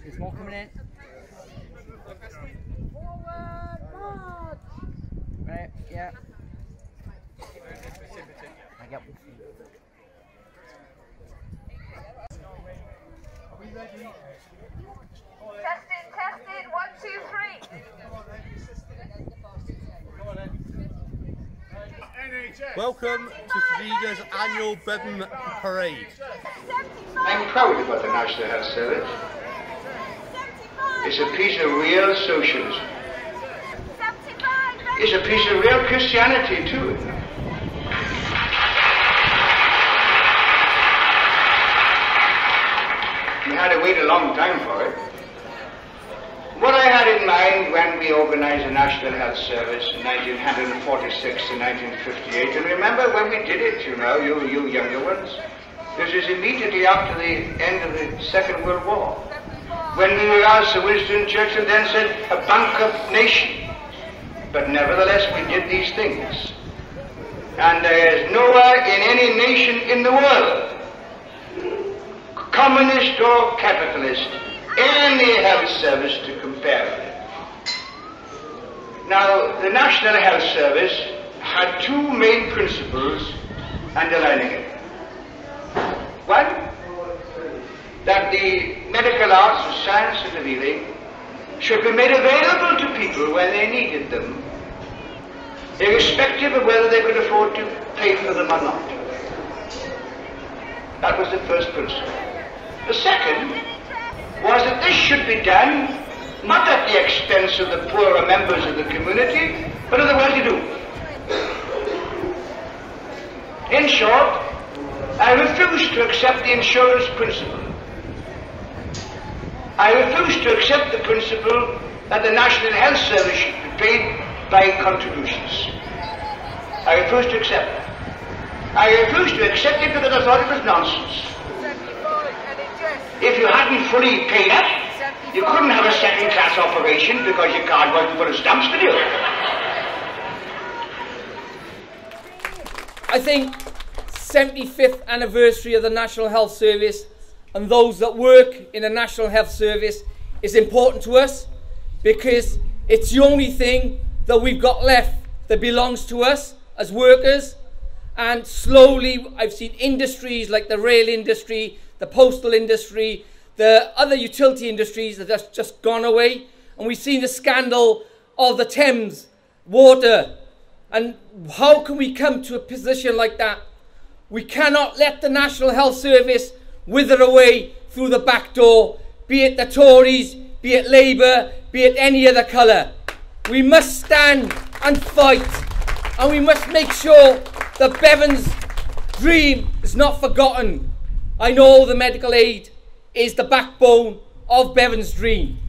There's more coming in. Forward, march! Right, yeah. I get one. Are we ready? Testing, 1, 2, 3. Welcome to Tredegar's annual Bevan Parade. I'm proud about the National Health Service. It's a piece of real socialism. It's a piece of real Christianity too. We had to wait a long time for it. What I had in mind when we organized the National Health Service in 1946 to 1958, and remember when we did it, you know, you younger ones, this is immediately after the end of the Second World War, when we were asked, Sir Winston Churchill then said, a bankrupt nation. But nevertheless, we did these things. And there is nowhere in any nation in the world, communist or capitalist, any health service to compare with it. Now, the National Health Service had two main principles underlining it. One, that the medical arts of science and of healing should be made available to people when they needed them, irrespective of whether they could afford to pay for them or not. That was the first principle. The second was that this should be done not at the expense of the poorer members of the community, but of the well-to-do. In short, I refuse to accept the insurance principle. I refuse to accept the principle that the National Health Service should be paid by contributions. I refuse to accept it. I refuse to accept it because I thought it was nonsense. If you hadn't fully paid up, you couldn't have a second-class operation because your card wasn't full of stamps, could you? I think 75th anniversary of the National Health Service and those that work in the National Health Service is important to us because it's the only thing that we've got left that belongs to us as workers. And slowly I've seen industries like the rail industry, the postal industry, the other utility industries that have just gone away. And we've seen the scandal of the Thames water. And how can we come to a position like that? We cannot let the National Health Service wither away through the back door, be it the Tories, be it Labour, be it any other colour. We must stand and fight, and we must make sure that Bevan's dream is not forgotten. I know the medical aid is the backbone of Bevan's dream,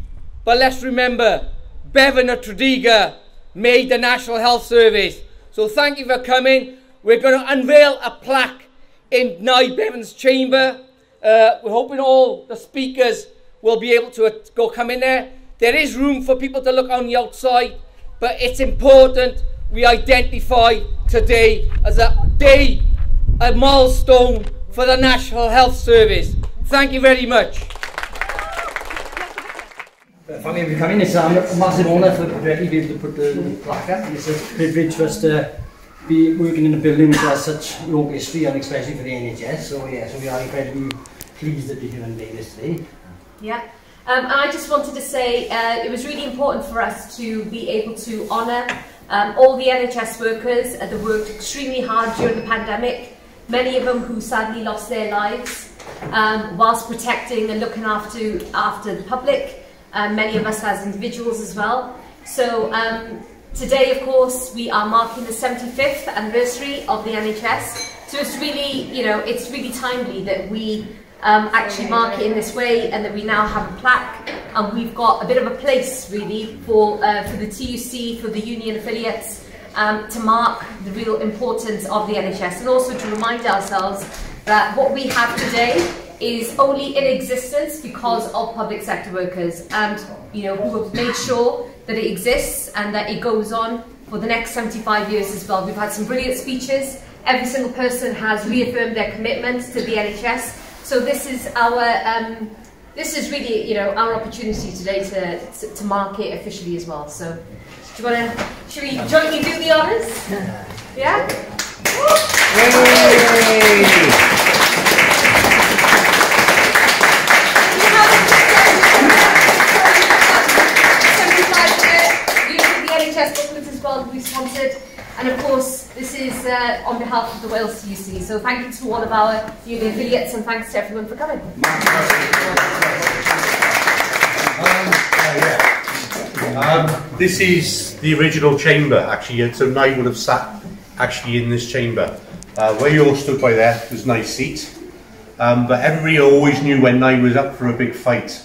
but let's remember, Bevan and Tredegar made the National Health Service. So thank you for coming. We're going to unveil a plaque in Nye Bevan's chamber. We're hoping all the speakers will be able to come in there. There is room for people to look on the outside, but it's important we identify today as a day, a milestone for the National Health Service. Thank you very much. Thank you for coming. It's a massive honour for Betty to be able to put the plaque up. It's a privilege for us to be working in a building which has such long history, and especially for the NHS. So yeah, so we are incredibly pleased to be here and doing this today. Yeah. I just wanted to say it was really important for us to be able to honour all the NHS workers that worked extremely hard during the pandemic, many of them who sadly lost their lives whilst protecting and looking after the public, many of us as individuals as well. So today, of course, we are marking the 75th anniversary of the NHS, so it's really, it's really timely that we actually mark it in this way, and that we now have a plaque, and we've got a bit of a place really for the TUC, for the union affiliates, to mark the real importance of the NHS, and also to remind ourselves that what we have today is only in existence because of public sector workers, and who have made sure that it exists and that it goes on for the next 75 years as well. We've had some brilliant speeches. Every single person has reaffirmed their commitment to the NHS. So this is our this is really, you know, our opportunity today to mark it officially as well. So, do you want to? Should we jointly do the honours? Yeah. NHS booklet as well, we sponsored, and of course this is on behalf of the Wales CUC, so thank you to all of our union affiliates and thanks to everyone for coming. This is the original chamber actually, so Nye would have sat actually in this chamber. Where you all stood by there was Nye's seat, but everybody always knew when Nye was up for a big fight,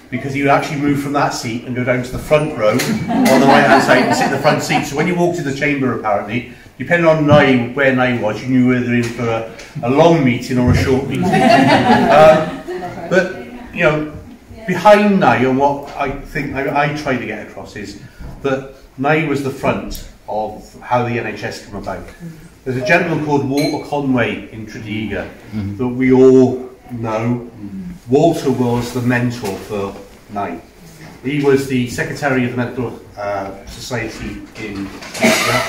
because he would actually move from that seat and go down to the front row on the right hand side and sit in the front seat. So when you walked in the chamber, apparently, depending on Nye, where Nye was, you knew whether in for a long meeting or a short meeting. But, you know, behind Nye, and what I think I try to get across is that Nye was the front of how the NHS came about. There's a gentleman called Walter Conway in Tredegar that we all know. Walter was the mentor for Nye. He was the secretary of the Medical Society in Tredegar.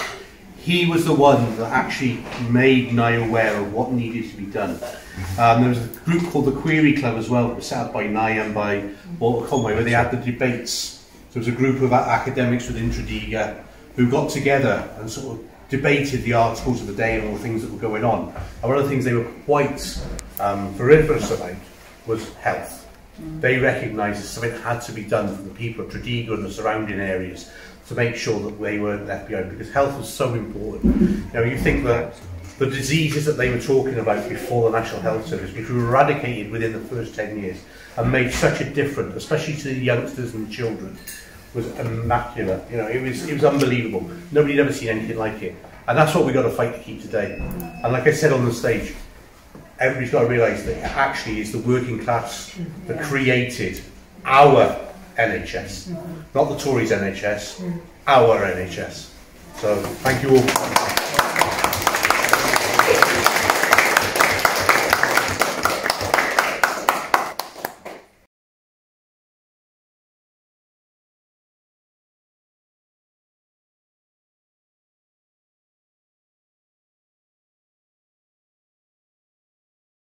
He was the one that actually made Nye aware of what needed to be done. There was a group called the Query Club as well, that was set up by Nye and by Walter Conway, where they had the debates. So it was a group of academics within Tredegar who got together and sort of debated the articles of the day and all the things that were going on. And one of the things they were quite vociferous about was health. They recognised that something had to be done for the people of Tredegar and the surrounding areas to make sure that they weren't left behind, because health was so important. You know, you think that the diseases that they were talking about before the National Health Service, which were eradicated within the first 10 years and made such a difference, especially to the youngsters and the children, was immaculate. You know, it was unbelievable. Nobody had ever seen anything like it. And that's what we've got to fight to keep today. And like I said on the stage, everybody's got to realise that it actually is the working class that created our NHS. Not the Tories' NHS, our NHS. So thank you all.